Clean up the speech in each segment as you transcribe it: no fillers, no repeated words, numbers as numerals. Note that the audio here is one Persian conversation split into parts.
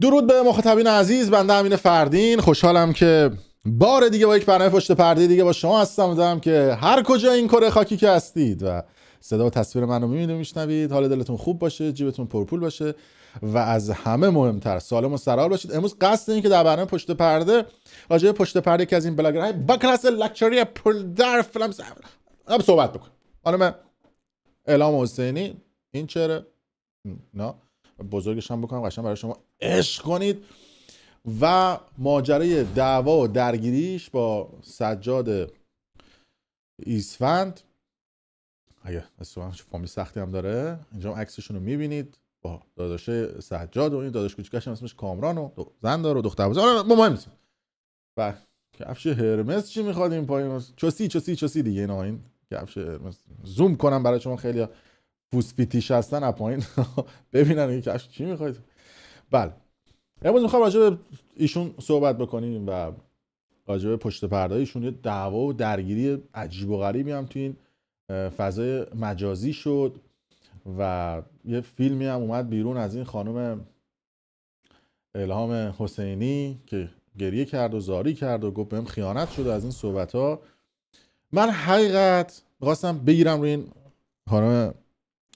درود به مخاطبین عزیز، بنده امین فردین خوشحالم که بار دیگه با یک برنامه پشت پرده دیگه با شما هستم. دارم که هر کجا این کره خاکی که هستید و صدا و تصویر من رو میبینید و میشنوید، حال دلتون خوب باشه، جیبتون پرپول باشه و از همه مهمتر سالم و سرحال باشید. امروز قصد این که در برنامه پشت پرده راجع به پشت پرده که از این بلاگرهای با کلاس لکچری پول در فیلم صحبت بکنم. خانم الهام حسینی این چهره نه بزرگش هم بکنم قشنگ برای شما عشق کنید و ماجرای دعوا و درگیریش با سجاد ایسفند. اگه اصلا فامیل سختی هم داره، اینجا عکسشون رو میبینید با داداش سجاد و این داداش کوچیکش هم اسمش کامران و زن داره و دختر بزرگ. مهم نیست. و کفش هرمس چی میخواد این پایین؟ چوسی دیگه اینا. این کفش هرمس زوم کنم برای شما، خیلی فوسفیتیش هستن از پایین ببینن این کفش چی میخواید. بله، امروز میخوام راجع به ایشون صحبت بکنیم و راجع به پشت پرده ایشون. یه دعوا و درگیری عجیب و غریبی هم تو این فضای مجازی شد و یه فیلمی هم اومد بیرون از این خانم الهام حسینی که گریه کرد و زاری کرد و گفت بهم خیانت شد. از این صحبت ها من حقیقت میخواستم بگیرم روی این خانم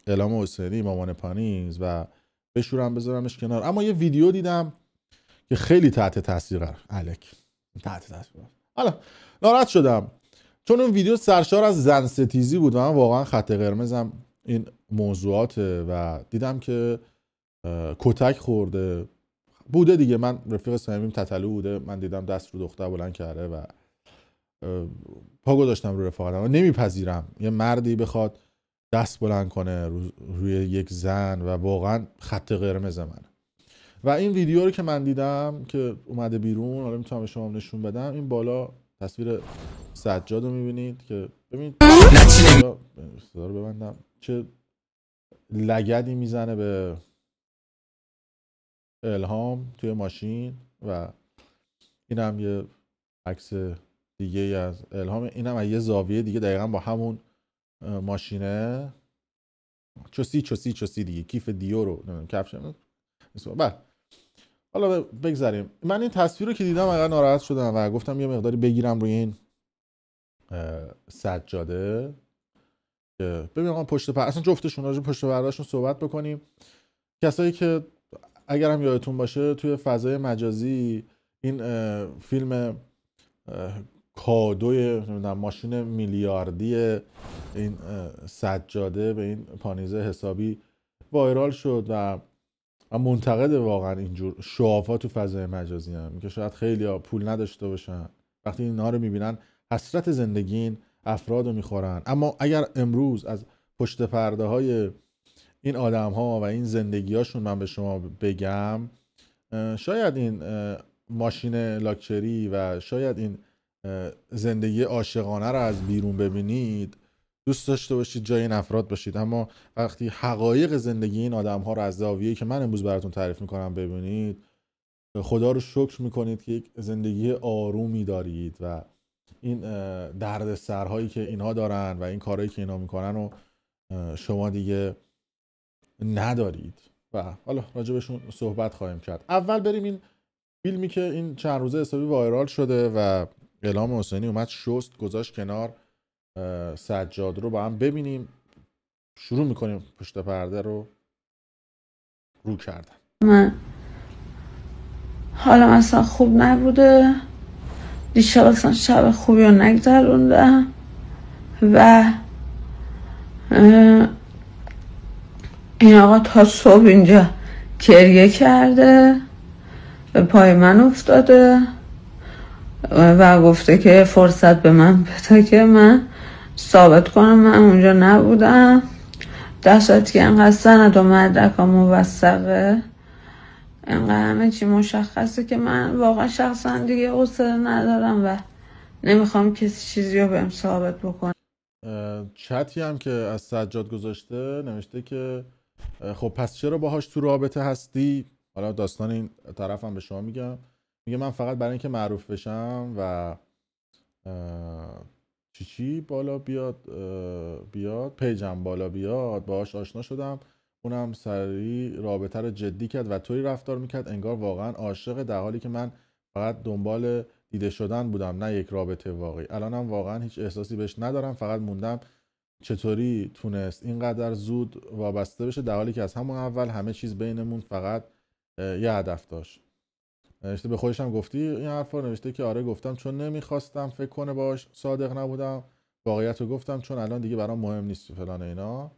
الهام حسینی مامان پانیز و بشورم بذارمش کنار، اما یه ویدیو دیدم که خیلی تحت تاثیر قرار الک تحت تاثیر. حالا ناراحت شدم چون اون ویدیو سرشار از زن ستیزی بود و من واقعا خط قرمزم این موضوعاته و دیدم که کتک خورده بوده دیگه. من رفیق صمیمیم تتلو بوده، من دیدم دست رو دختر بلند کرده و پا گذاشتم رو رفاقتم و نمیپذیرم یه مردی بخواد دست بلند کنه روی یک زن و واقعا خط قرمز منه. و این ویدیو رو که من دیدم که اومده بیرون، حالا میتونم به شما نشون بدم. این بالا تصویر سجاد رو میبینید که ببینید صدا رو ببندم چه لگدی میزنه به الهام توی ماشین و این هم یه عکس دیگه از الهام، این هم یه زاویه دیگه دقیقا با همون ماشینه. چوسی دیگه کیف دیو رو نمیدونم کفش. بله حالا بگذاریم. من این تصویر رو که دیدم اگر ناراحت شدم و گفتم یه مقداری بگیرم روی این سجاده که ببینم پشت پرده اصلا جفتشون راجع پشت پردهشون صحبت بکنیم. کسایی که اگر هم یادتون باشه توی فضای مجازی این فیلم کادوی نمیدونم ماشین میلیاردی این سجاده به این پانیزه حسابی وایرال شد و منتقد واقعا اینجور شوافا تو فضای مجازی هم که شاید خیلی ها پول نداشته باشن، وقتی اینا رو میبینن حسرت زندگی این افراد رو میخورن. اما اگر امروز از پشت پرده های این آدم ها و این زندگی هاشون من به شما بگم، شاید این ماشین لاکچری و شاید این زندگی عاشقانه رو از بیرون ببینید، دوست داشته باشید جای این افراد باشید، اما وقتی حقایق زندگی این آدم ها رو از زاویه‌ای که من امروز براتون تعریف میکنم ببینید، خدا رو شکر میکنید که یک زندگی آرومی دارید و این درد سرهایی که اینها دارن و این کارهایی که اینا میکنن و شما دیگه ندارید و حالا راجبشون صحبت خواهیم کرد. اول بریم این فیلمی که این چند روزه حسابی وایرال شده و الهام حسینی اومد شست گذاشت کنار سجاد رو با هم ببینیم. شروع میکنیم پشت پرده رو کردن. من حالا اصلا خوب نبوده، دیشب اصلا شب خوبی رو نگذروندم و این آقا تا صبح اینجا گریه کرده، به پای من افتاده و گفته که فرصت به من بده که من ثابت کنم من اونجا نبودم، در صورتی که انقدر سند و مدرکا موثقه، انقدر همه چی مشخصه که من واقعا شخصا دیگه حوصله ندارم و نمیخوام کسی چیزی رو بهم ثابت بکنه. چتی هم که از سجاد گذاشته نوشته که خب پس چرا باهاش تو رابطه هستی؟ حالا داستان این طرف هم به شما میگم. میگه من فقط برای اینکه معروف بشم و چی بالا بیاد پیجم بالا بیاد باهاش آشنا شدم، اونم سریع رابطه رو جدی کرد و طوری رفتار میکرد انگار واقعا عاشق، در حالی که من فقط دنبال دیده شدن بودم نه یک رابطه واقعی. الانم واقعا هیچ احساسی بهش ندارم، فقط موندم چطوری تونست اینقدر زود وابسته بشه، در حالی که از همون اول همه چیز بینمون فقط یه هدف داشت. نوشته به خودش هم گفتی این حرفا؟ نوشته که آره گفتم چون نمیخواستم فکر کنه باش صادق نبودم، واقعیت رو گفتم چون الان دیگه برام مهم نیست فلان اینا.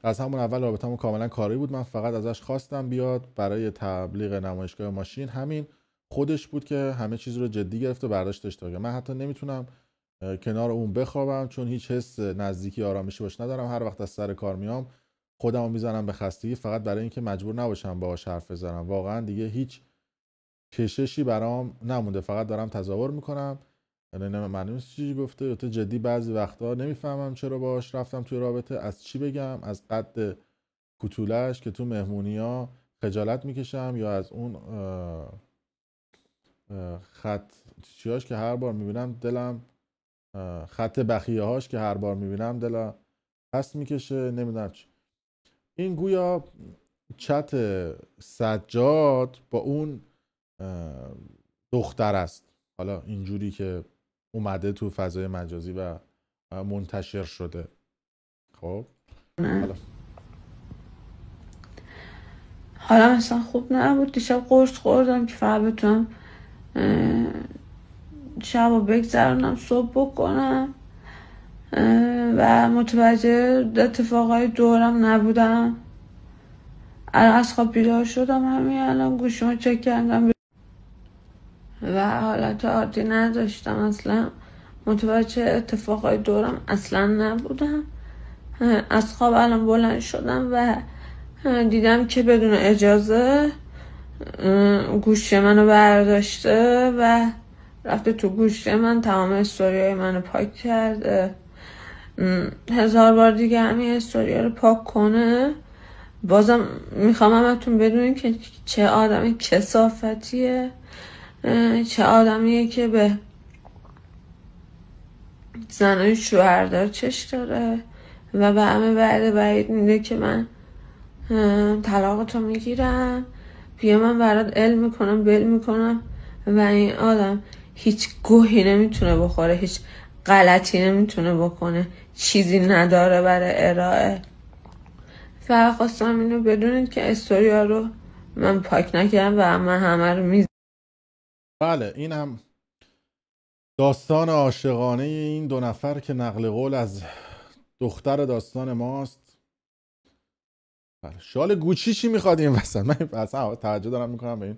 از همون اول رابطمون کاملا کاری بود، من فقط ازش خواستم بیاد برای تبلیغ نمایشگاه ماشین، همین خودش بود که همه چیز رو جدی گرفت و برداشتش تا من حتی نمیتونم کنار اون بخوابم چون هیچ حس نزدیکی آرامشی باش ندارم. هر وقت از سر کار میام خودمو میزنم به خستگی فقط برای اینکه مجبور نباشم باهاش حرف بزنم. واقعا دیگه هیچ کششی برام نمونده، فقط دارم تظاهر میکنم. معلومه چی گفته تو جدی بعضی وقتا نمیفهمم چرا باهاش رفتم توی رابطه، از چی بگم، از قد کوتولش که تو مهمونیا خجالت میکشم یا از اون خط چیاش که هر بار میبینم دلم، خط بخیه هاش که هر بار میبینم دلم پس میکشه. نمیدونم چی. این گویا چت سجاد با اون دختر است، حالا اینجوری که اومده تو فضای مجازی و منتشر شده. خب حالا مثلا خوب نبود، دیشب قرص خوردم که فقط بتونم شب رو بگذرونم صبح بکنم و متوجه اتفاقای دورم نبودم. الان از خواب بیدار شدم، همین الان گوشیمو چک کردم و حالت عادی نداشتم، اصلا متوجه اتفاقای دورم اصلا نبودم. از خواب الان بلند شدم و دیدم که بدون اجازه گوشی منو برداشته و رفته تو گوشی من، تمام استوریای منو پاک کرده. 1000 بار دیگه همین استوریا رو پاک کنه. بازم میخوام همتون بدونین که چه آدم کثافتیه، چه آدمیه که به زنای شوهردار چش داره و به همه وعده بعید میده که من طلاقتو میگیرم، بیا من برات علم میکنم بل میکنم و این آدم هیچ گوهی نمیتونه بخوره، هیچ غلطی نمیتونه بکنه، چیزی نداره برای ارائه. فقط خواستم اینو بدونید که استوریا رو من پاک نکردم و من همه رو میزنم. بله این هم داستان عاشقانه این دو نفر که نقل قول از دختر داستان ماست. بله. شال گوچی چی میخواد این وسط؟ من اصلا توجه دارم میکنم به این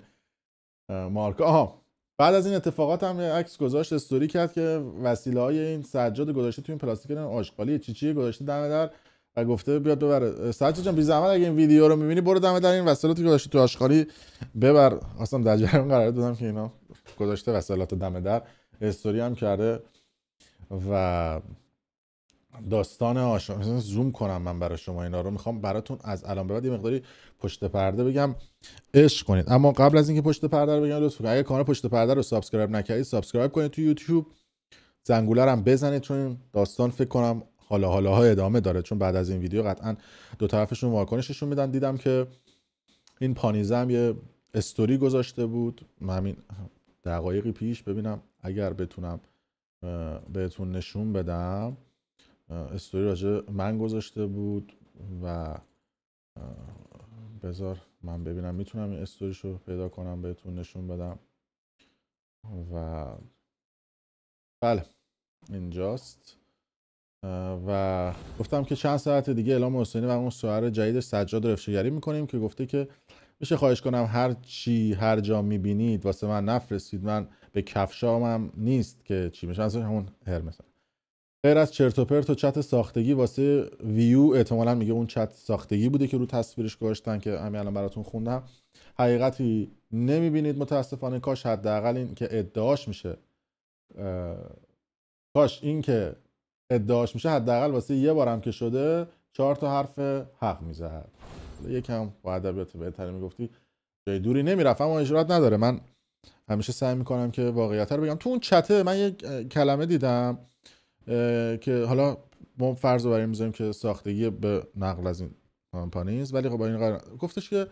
مارکا. بعد از این اتفاقات هم یه عکس گذاشت، استوری کرد که وسیله های این سجاد گذاشته تو این پلاستیک آشغالی چیچی گذاشته دم در و گفته بیاد ببره. سجاد جان بی زحمت اگه این ویدیو رو میبینی برو دم در این وسایلاتی گذاشته تو آشغالی ببر. اصلا در جریان قرار دادم که اینا گذاشته وسایلات دم در، استوری هم کرده و داستان عاشقانه. زوم کنم من برای شما اینا رو، میخوام براتون از الان به بعد یه مقداری پشت پرده بگم، عشق کنید. اما قبل از اینکه پشت پرده رو بگم لطفا کنید اگه کانال پشت پرده رو سابسکرایب نکردید سابسکرایب کنید تو یوتیوب، زنگوله رو هم بزنید چون داستان فکر کنم حالا ادامه داره، چون بعد از این ویدیو قطعا دو طرفشون واکنششون میدن. دیدم که این پانیزه هم یه استوری گذاشته بود همین دقایقی پیش، ببینم اگر بتونم بهتون نشون بدم. استوری راجع من گذاشته بود و بذار من ببینم میتونم این استوریشو پیدا کنم بهتون نشون بدم. و بله اینجاست و گفتم که چند ساعت دیگه اعلام حسینی و اون شوهر جدیدش سجاد رو افشاگری میکنیم که گفته که میشه خواهش کنم هر چی هر جا میبینید واسه من نفرستید، من به کفشامم نیست که چی میشه، مثلا همون هرمس غیر از چرت و پرت و چت ساختگی واسه ویو. احتمالاً میگه اون چت ساختگی بوده که رو تصویرش گذاشتن که همین الان براتون خوندم. حقیقتی نمیبینید متاسفانه. کاش حداقل این که ادعاش میشه، کاش این که ادعاش میشه حداقل واسه یه بارم که شده 4 تا حرف حق میزد. یکم با ادبیات بهتری میگفتی جای دوری نمیرفت، اما اجرات نداره. من همیشه سعی میکنم که واقعیت رو بگم. تو اون چته من یک کلمه دیدم که حالا ما فرض رو برای میذاریم که ساختگی به نقل از این کامپانیز، ولی خب با این گفتش که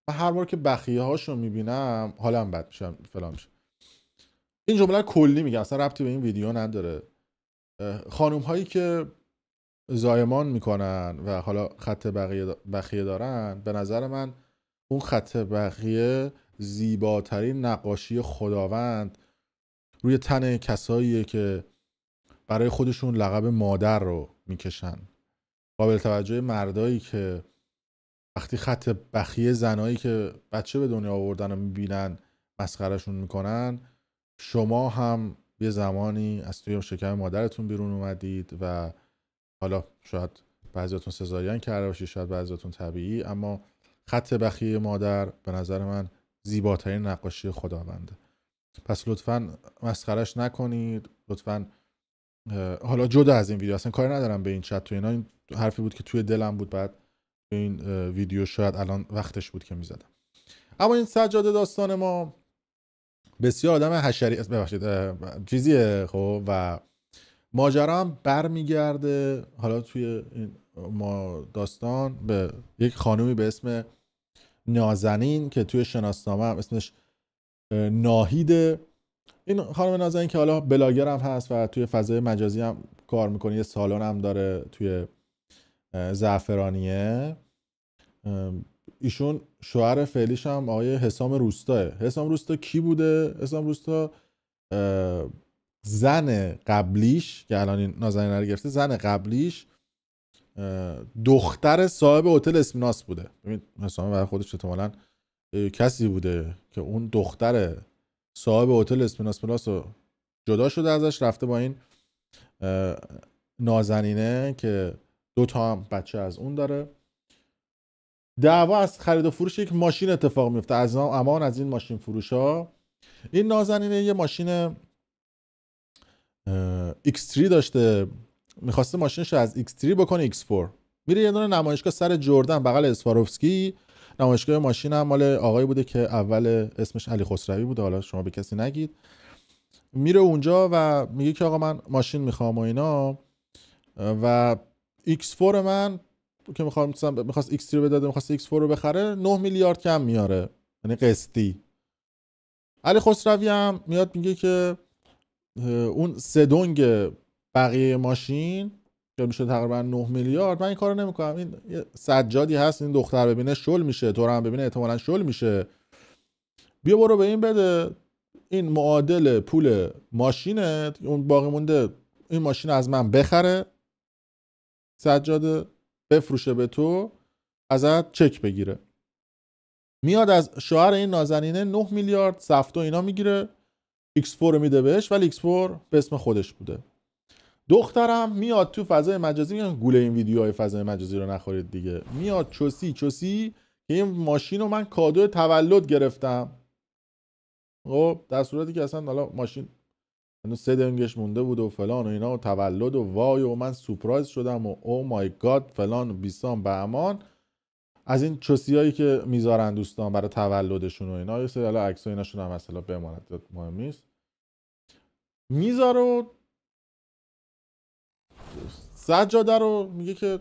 من هر بار که بخیه هاشو میبینم حالم بد میشه فلان میشه. این جمله کلی میگم، اصلا ربطی به این ویدیو نداره. خانوم هایی که زایمان میکنن و حالا خط بخیه دارن، به نظر من اون خط بخیه زیباترین نقاشی خداوند روی تن کساییه که برای خودشون لقب مادر رو میکشن. قابل توجه مردایی که وقتی خط بخیه زنایی که بچه به دنیا آوردن رو میبینن مسخرهشون میکنن. شما هم یه زمانی از توی شکم مادرتون بیرون اومدید و حالا شاید بعضیاتون سزارین کرده باشید، شاید بعضیاتون طبیعی، اما خط بخیه مادر به نظر من زیباترین نقاشی خداونده. پس لطفاً مسخرش نکنید. لطفاً حالا جدا از این ویدیو، اصلا کاری ندارم به این چت تو اینا، این حرفی بود که توی دلم بود، بعد این ویدیو شاید الان وقتش بود که میزدم. اما این سجاده داستان ما بسیار آدم حشری ببخشید چیزیه خب، و ماجرا هم برمیگرده حالا توی این ما داستان به یک خانومی به اسم نازنین که توی شناسنامه هم اسمش ناهیده. این خانم نازنین که حالا بلاگر هم هست و توی فضای مجازی هم کار میکنه، یه سالن هم داره توی زعفرانیه. ایشون شوهر فعلیش هم آقای حسام روستاه. حسام روستا کی بوده؟ حسام روستا زن قبلیش که الان این نازنین رو گرفته، زن قبلیش دختر صاحب هتل اسمیناس بوده. ببین حسام برای خودش احتمالاً کسی بوده که اون دختر صاحب هتل اسمیناس رو جدا شده ازش، رفته با این نازنینه که 2 تا هم بچه از اون داره. دعوا از خرید و فروش یک ماشین اتفاق میفته، از امان از این ماشین فروش ها. این نازنینه یه ماشین X3 داشته، میخواسته ماشینش رو از X3 بکنه X4. میره یه دونه نمایشگاه سر جردن بغل اسفاروفسکی. نمایشگاه ماشین هم مال آقایی بوده که اول اسمش علی خسروی بوده، حالا شما به کسی نگید. میره اونجا و میگه که آقا من ماشین میخوام و اینا، و X4 من که میخواست X3 رو بداده، میخواست X4 رو بخره، 9 میلیارد کم میاره، یعنی قسطی. علی خسروی هم میاد میگه که اون سدونگ بقیه ماشین که میشه تقریبا 9 میلیارد، من این کارو نمیکنم. این یه سجادی هست، این دختر ببینه شل میشه، تو رو هم ببینه احتمالاً شل میشه، بیا برو به این بده، این معادل پول ماشینت، اون باقی مونده این ماشین از من بخره، سجاده بفروشه به تو، ازت چک بگیره. میاد از شوهر این نازنینه 9 میلیارد سفت و اینا میگیره، X4 رو میده بهش، ولی X4 به اسم خودش بوده. دخترم میاد تو فضای مجازی، میگن گوله این ویدیوهای فضای مجازی رو نخورید دیگه، میاد چوسی که این ماشین رو من کادو تولد گرفتم. خب در صورتی که اصلا حالا ماشین هنوز 3 دنگش مونده بود و فلان و اینا و تولد و وای و من سورپرایز شدم و او مای گاد فلان و بیسان به امان. از این چوسیایی که میذارن دوستان برای تولدشون و اینا، یه سری حالا عکسای ایناشون هم مثلا بماند، مهم نیست، میذاره. سجاده رو میگه که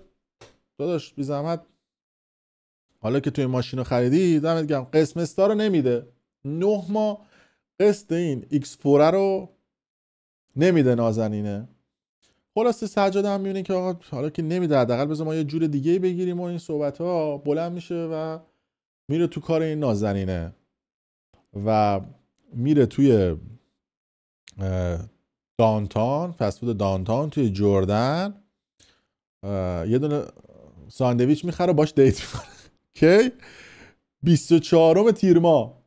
داداش بی زحمت حالا که توی ماشین رو خریدی دمت گرم، قسط رو نمیده، 9 ماه قسط این X4 رو نمیده نازنینه. خلاصه سجاده هم میبینه که آقا حالا که نمیده، حداقل بذار ما یه جور دیگه بگیریم و این صحبت ها بلند میشه و میره تو کار این نازنینه و میره توی دانتان، فستفود دانتان توی جردن، یه دونه ساندویچ میخره باش دیت میکنه که 24 تیر ماه،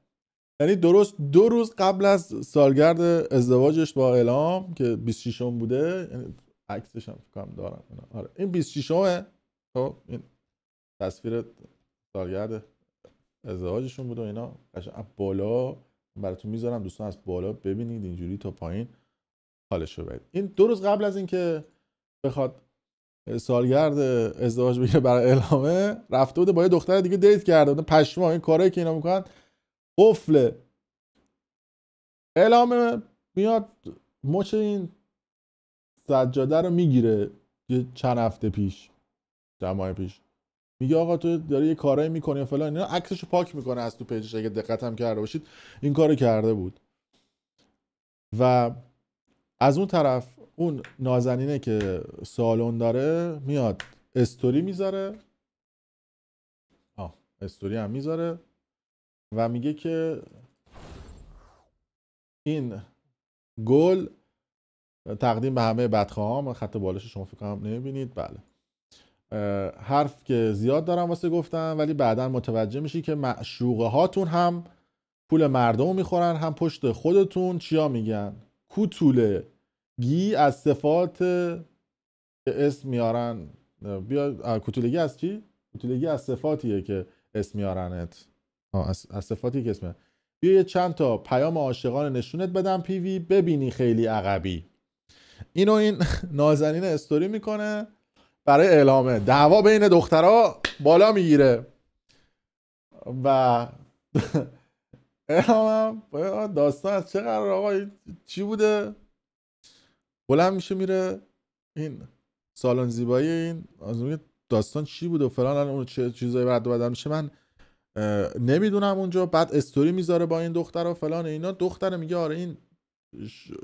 یعنی درست 2 روز قبل از سالگرد ازدواجش با الهام که 26 بوده، یعنی عکسش هم فکرم دارم. آره این 26 خب این تصویر سالگرد ازدواجشون بود و اینا. قشنگ بالا براتون میذارم دوستان، از بالا ببینید اینجوری تا پایین حالشو ببینید. این 2 روز قبل از اینکه بخواد سالگرد ازدواج بگیره برای الهامه، رفته بوده با یه دختر دیگه دیت کرده بوده. پشما این کارهایی که اینا میکنن قفله. الهامه میاد مچ این سجاده رو میگیره یه چند هفته پیش، چند ماه پیش، میگه آقا تو داری یه کارایی میکنی و فلان اینا، عکسشو پاک میکنه از تو پیجش. اگه دقت هم کرده باشید این کارو کرده بود. و از اون طرف اون نازنینه که سالن داره میاد استوری میذاره، استوری هم میذاره و میگه که این گل تقدیم به همه بدخواهان، خط بالش شما فکر کنم نمیبینید. بله، حرف که زیاد دارم واسه گفتن، ولی بعدا متوجه میشی که معشوقه هاتون هم پول مردم میخورن، هم پشت خودتون چیا میگن، کوتوله گی از صفات که اسم میارن. بیا کوتولگی از چی؟ کوتولگی از صفاتیه که اسم میارنت. از صفاتی که اسم میارن. بیا یه چند تا پیام عاشقانه نشونت بدم پیوی، ببینی خیلی عقبی. اینو این نازنین استوری میکنه برای اعلامه. دعوا بین دخترها بالا میگیره و اعلامم داستان از چه قرار آقا چی بوده. بلند میشه میره این سالن زیبایی، این از اون داستان چی بود و فلان، اون چه چیزایی رد و بدل میشه من نمیدونم اونجا. بعد استوری میذاره با این دختر و فلان اینا. دختر میگه آره این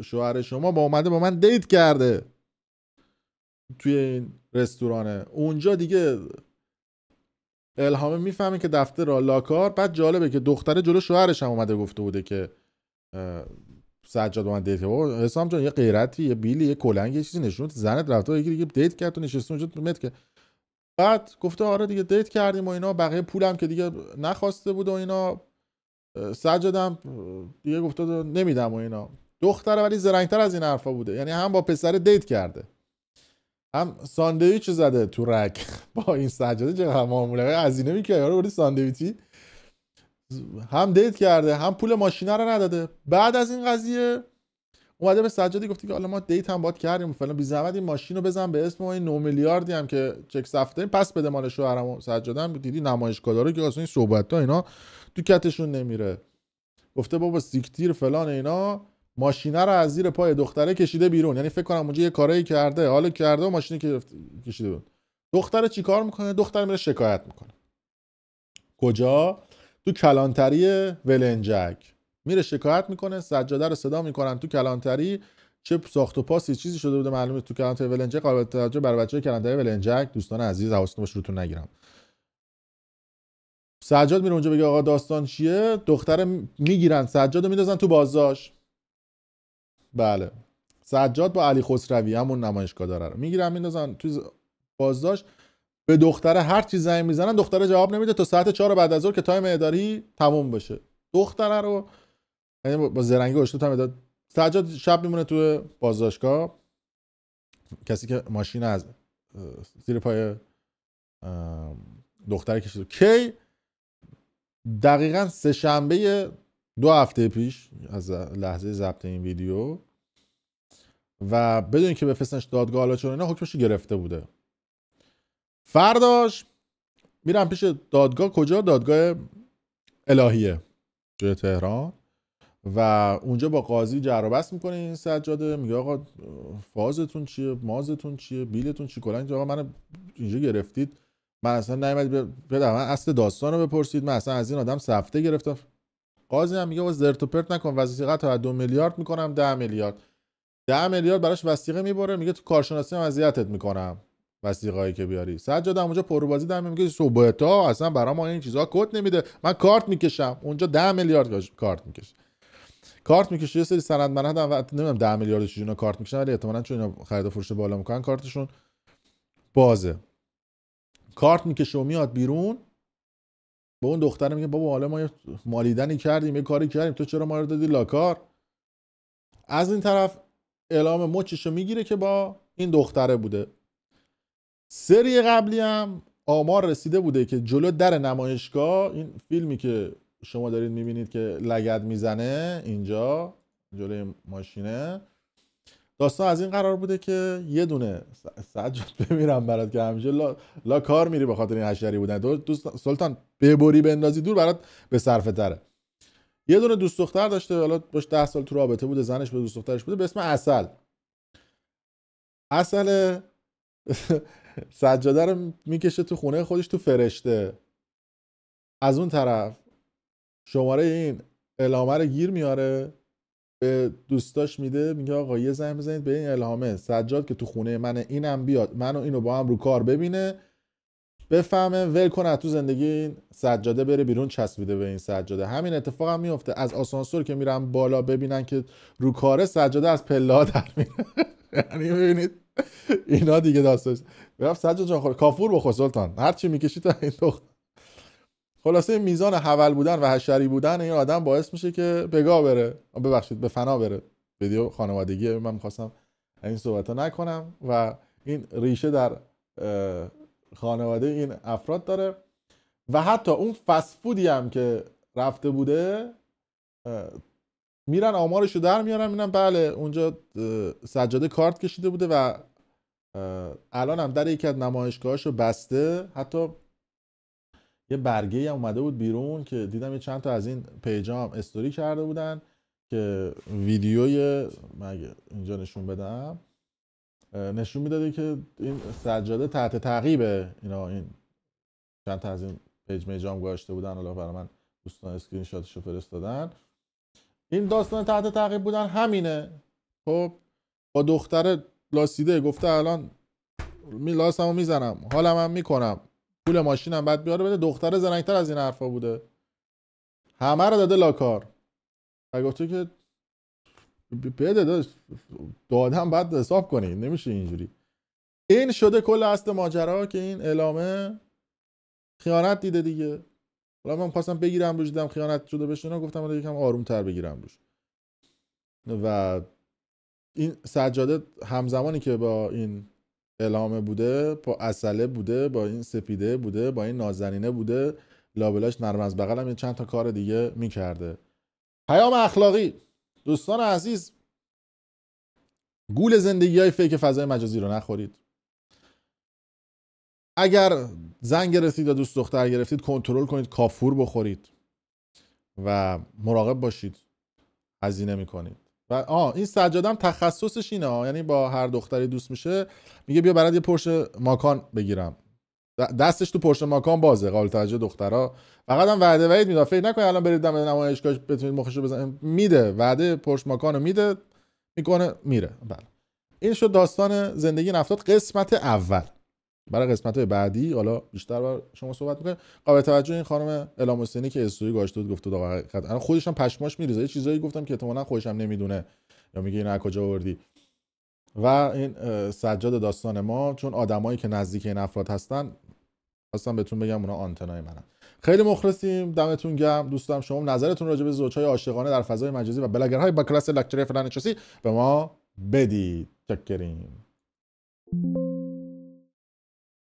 شوهر شما با اومده با من دیت کرده توی این رستورانه. اونجا دیگه الهامه میفهمه که دفتر را لاکار. بعد جالبه که دختره جلو شوهرش هم اومده گفته بوده که سجاد با من دیت کرد. حسام جان یه غیرتی، یه بیلی، یه کلنگ، یه چیزی نشون زنت رفته یکی دیگه دیت کرد و نشسته اونجا مت که. بعد گفته آره دیگه دیت کردیم و اینا، بقیه پولم که دیگه نخواسته بود و اینا. سجادم دیگه گفته نمیدم و اینا. دختره ولی زرنگتر از این حرفا بوده، یعنی هم با پسر دیت کرده، هم ساندویچ زده تو رک با این سجاده. چقدر معامله هزینه میکنه یارو، بری ساندویچی هم دیت کرده هم پول ماشینا رو نداده. بعد از این قضیه اومده به سجادی گفته که حالا ما دیت هم باد کردیم فلان، بی زحمت این ماشین رو بزن به اسم ما، این 9 میلیاردی هم که چک صفته پس بده مال شوهرمو. سجادم دیدی نمایشگاه داره که اصلا این صحبت‌ها اینا تو کتشون نمیره. گفته بابا سیکتیر فلان اینا، ماشینه رو از زیر پای دختره کشیده بیرون. یعنی فکر کنم اونجا یه کارایی کرده، حالا کرده و ماشینی که کشیده بیرون. دختره چیکار میکنه؟ دختر میره شکایت میکنه. کجا؟ تو کلانتری ولنجک میره شکایت میکنه. سجاده رو صدا میکنن تو کلانتری، چه ساخت و پاسی چیزی شده بوده معلومه تو کلانتری ولنجک. قابل توجه برای بچه‌های کلانتری ولنجک دوستان عزیز، حواستون باشه روتون نگیرم. سجاد میره اونجا بگه آقا داستان چیه. دختره میگیرن سجاد رو میندازن تو بازداشت. بله، سجاد با علی خسروی همون نمایشگاه داره رو میگیرن میندازن تو بازداشت. به دختره هر چی زنگ میزنن دختره جواب نمیده تا ساعت 4 بعد از ظهر که تایم اداری تموم بشه. دختره رو یعنی با زرنگی گشته تایم اداری. سجاد شب میمونه تو بازداشتگاه. کسی که ماشین از زیر پای دختره کشیده. کی؟ دقیقاً سه شنبه 2 هفته پیش از لحظه ضبط این ویدیو، و بدون که بفرستنش دادگاه حالا چون اینا حکمش گرفته بوده. فرداش میرم پیش دادگاه. کجا؟ دادگاه الهیه جای تهران. و اونجا با قاضی جر و بحث میکنه این سجاده. میگه آقا فازتون چیه، مازتون چیه، بیلتون چی کلنگ آقا من اینجا گرفتید، من اصلا نیومد بدم من اصل داستان رو بپرسید، من اصلا از این آدم سفته گرفتم. قاضی هم میگه آقا زرت و پرت نکن، وثیقه تا 2 میلیارد میکنم 10 میلیارد. 10 میلیارد براش وثیقه میبره. میگه تو کارشناسی هم اذیتت میکنم وثیقه‌ای که بیاری. سجاد اونجا پروبازی دم میگه صبحتا اصلا برای ما این چیزا کد نمیده، من کارت میکشم. اونجا 10 میلیارد کارت میکشه. کارت میکشه. یه سری سند منهد هم نمیدونم 10 میلیارد چجوری کارت میکشن، ولی احتمالاً چون اینا خرید و فروش بالا میکنن کارتشون بازه. کارت میکشه و میاد بیرون. به اون دختر میگه بابا حالا ما یه مالیدنی کردیم، یه کاری کردیم، تو چرا ما رو دادی لاکار؟ از این طرف اعلام مچشو میگیره که با این دختره بوده. سری قبلی هم آمار رسیده بوده که جلو در نمایشگاه، این فیلمی که شما دارید میبینید که لگد میزنه اینجا جلوی ماشینه، داستان از این قرار بوده که یه دونه سجاد بمیرم برات که همیشه لا کار میری به خاطر این حشری بودن. دوست سلطان ببری بندازی دور برات به صرفه تره. یه دونه دوست دختر داشته، حالا باش 10 سال تو رابطه بوده، زنش به دوست دخترش بوده به اسم عسل. سجاده رو میکشه تو خونه خودش تو فرشته. از اون طرف شماره این الهامه رو گیر میاره، به دوستاش میده، میگه آقا یه زنگ بزنید به این الهامه سجاد که تو خونه منه، اینم بیاد من و اینو با هم رو کار ببینه، بفهمه ول کنه تو زندگی این سجاده بره بیرون، چسبیده به این سجاده. همین اتفاق هم میفته. از آسانسور که میرن بالا ببینن که رو کاره، سجاده از پله‌ها در میره. یعنی ببینید اینا دیگه داستانش. برفت سجاد جان کافور بخور سلطان، هر چی میکشی تا این دختر. خلاصه میزان حول بودن و حشری بودن این آدم باعث میشه که بگاه بره، ببخشید به فنا بره. ویدیو خانوادگی من میخواستم این صحبت نکنم و این ریشه در خانواده این افراد داره. و حتی اون فسفودی هم که رفته بوده میرن آمارشو در میارن، میرن بله اونجا سجاده کارت کشیده بوده و الان هم در یکی از نمایشگاهاشو بسته. حتی یه برگه هم اومده بود بیرون که دیدم یه چند تا از این پیجا هم استوری کرده بودن که ویدیوی مگه اینجا نشون بدم، نشون میداده که این سجاده تحت تعقیبه. اینا این چند تا از این پیج میجا هم گذاشته بودن، حالا برای من دوستان اسکرین شاتشو فرستادن. این داستان تحت تعقیب بودن همینه. خب با دختر لاسیده گفته الان لاسمو میزنم، حالم هم میکنم، پول ماشینم بعد بیاره بده. دختر زرنگتر از این حرفا بوده، همه رو داده لاکار و گفته که بده دادم بعد حساب کنی، نمیشه اینجوری. این شده کل اصل ماجرا که این اعلامه خیانت دیده دیگه. حالا من خواستم بگیرم روش، دیدم خیانت شده بشه، گفتم حالا یکم آرومتر بگیرم روش. و این سجاده همزمانی که با این الهامه بوده، با اصله بوده، با این سپیده بوده، با این نازنینه بوده، لابلاش نرم از بغل هم چند تا کار دیگه میکرده. پیام اخلاقی دوستان عزیز، گول زندگی های فیک فضای مجازی رو نخورید. اگر زن گرفتید یا دوست دختر گرفتید کنترل کنید، کافور بخورید و مراقب باشید هزینه میکنید. و این سجادم تخصصش اینه، یعنی با هر دختری دوست میشه میگه بیا برات یه پرش ماکان بگیرم، دستش تو پرش ماکان بازه. قابل توجه دخترها فقط هم وعده وعید میده، فکر نکنید الان برید دم نمایشگاه بتونید مخشو بزنید، میده وعده پرش ماکانو میده، میکنه میره. بله این شد داستان زندگی این افراد قسمت اول. برای قسمت بعدی حالا بیشتر با شما صحبت می‌کنیم. قابل توجه این خانم الهام حسینی که استوری گذاشته بود گفت آقا الان خودش هم پشماش میریزه، یه چیزایی گفتم که احتمالاً خودش هم نمیدونه یا میگه اینا از کجا آوردی. و این سجاد داستان ما، چون آدمایی که نزدیک این افراد هستن خواستم بهتون بگم اونا آنتنای منن. خیلی مخلصیم، دمتون گرم دوستان. شما نظرتون راجع به زوجهای عاشقانه در فضای مجازی و بلاگرهای با کلاس لکچری فلان چسی به ما بدید. چکریم.